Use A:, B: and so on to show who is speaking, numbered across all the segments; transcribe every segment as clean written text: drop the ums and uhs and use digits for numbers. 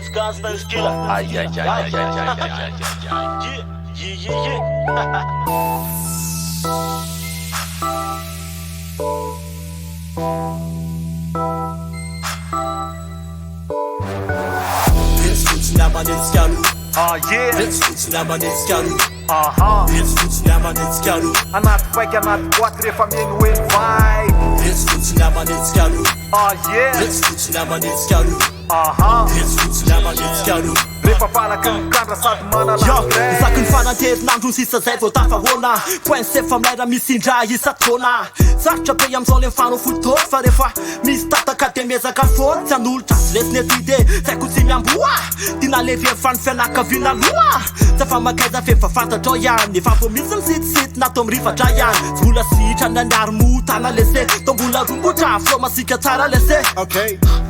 A: Let's go, stand still.
B: Ai, ai, ai, ai, ai, ai, ai, ai.
C: Anaty faiky anaty boaty rehefa mihaino hoe vai rehefa falaky mikandra sady manala
D: Zaky ny fananterinandro ny sisa zay vao tafahona Poinse fa milera misindra isa-taona Sarotra be amizao le mifano fotoana Fa rehefa misy tataka de miezaka foana Tsy anolotra tsy lesiny ety de zaiko tsy miamboa Tina leria fa ny fianakaviana loa Tsy fa makaiza fefa fantatrao ihany Efa vo misy misitysity natao mirifatra ihany Tsy mbola sitra naniary motana lese Tao mbola rombotra flo masika tsara lese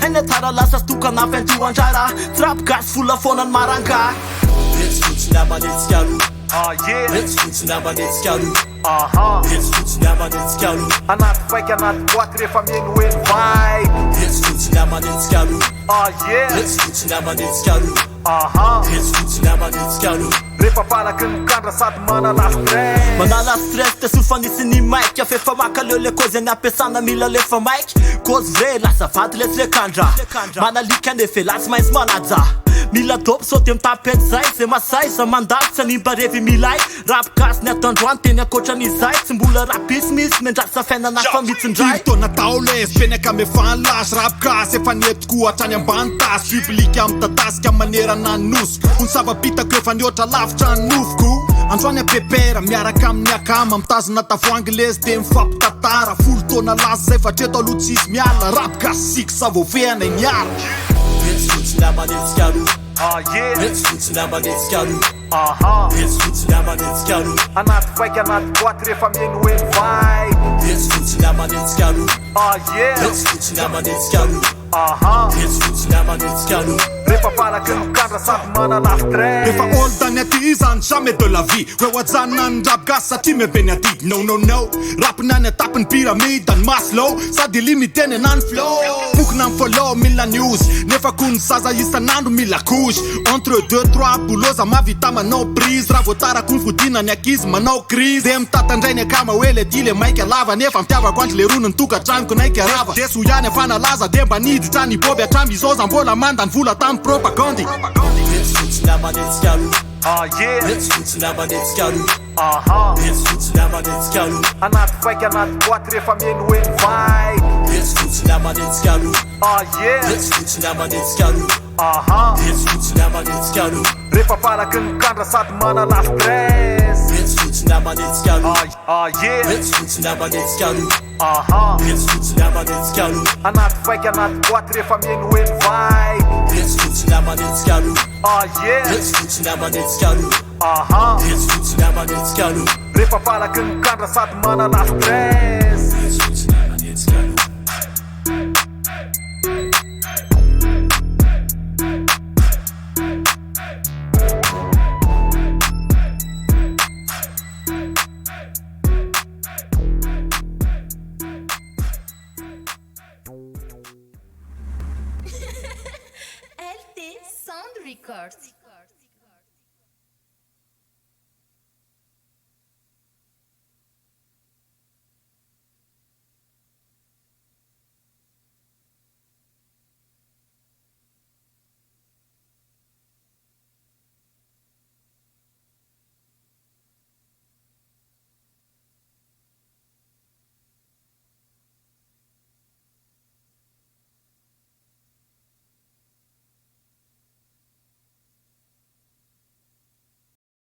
D: Eny tara lasa stokana fentoandrara Tsy rap gasy fola foana ny maranga
C: anaty faiky anaty boaty rehefa mihaino hoe vai rehefa falaky mikandra sady manala stress
D: Manala stress te sofanisy ny maiky Afefa maka leo le kozy any ampiasana mila lefa maiky Kozy vre lasa vady lesy le kandra Manalika nefe lasy mainsy manaja Mila dopy saoty mitapety zay Ze masay za mandalo tsy animba revy milay Rap gasy ny atandroany teny akoatran'izay Tsy mbola rap isimisy mendrasa fiainana fa mitsindray
E: Tona taole spenaka me fanlas rap gasy efa nietiko hatrany ambany tasy Biblika amy tadasika manerana nosiko Ony savapitako efa niotra lavitra ny nofoko Androany apepera miaraka amin'ny akama Mitazona tavoangy lezy de mifampitatara Folo tona lasa zay fa treto aloha tsisy miala Rap gasy siky sa voafehana niala
C: anaty faiky anaty boaty rehefa mihaino hoe vai rehefa falaky mikandra sady manala stress
E: Efa olo tany aty zany jamais de la vie Hoe hoajanona ny rap gasy satria mebe ny ady No, no, no Rap nany atapy ny pyramide any Maslow Sady limité ny nany flow Fokona ny follow mila news Nefa ko ny zaza isanandro mila couche Entre 2-3 boloza mavita manao prise Raha voatarako ny fodina ny akizy manao crise De mitatandray ny akama hoe le ty le maika lava Nefa mitiavako andry le rono ny tokatraniko naika rava Deso ihany afanalaza de mba niditra ny boby atramy izoza mbola manda ny vola tamy propagandy
C: anaty faiky anaty boaty rehefa mihaino hoe vai rehefa falaky mikandra sady manala stress anaty faiky anaty boaty rehefa mihaino hoe vai rehefa falaky mikandra sady manala stress
F: LT Sound Records.